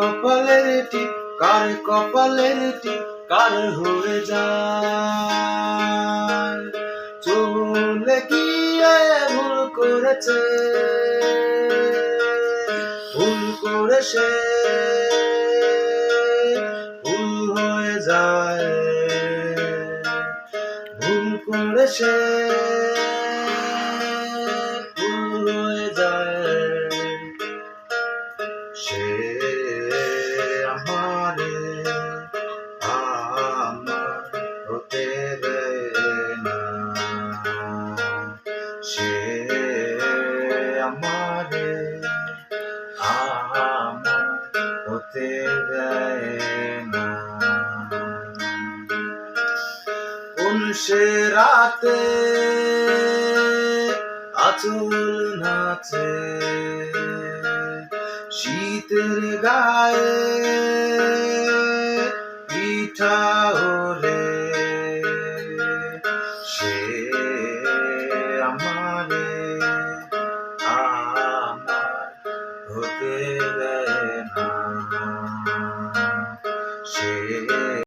কপালের টিপ, কার কপালের টিপ কার হয়ে যায়। চলে গিয়ে ভুল করেছে, ভুল করে সে ভুল হয়ে যায়, ভুল করে সে ভুল হয়ে যায়। সে আমারে আমার হতে দেয় না, সে আমারে আমার হতে দেয় না। কোন সে রাতে আঁচল নাচে শীতের গায়ে,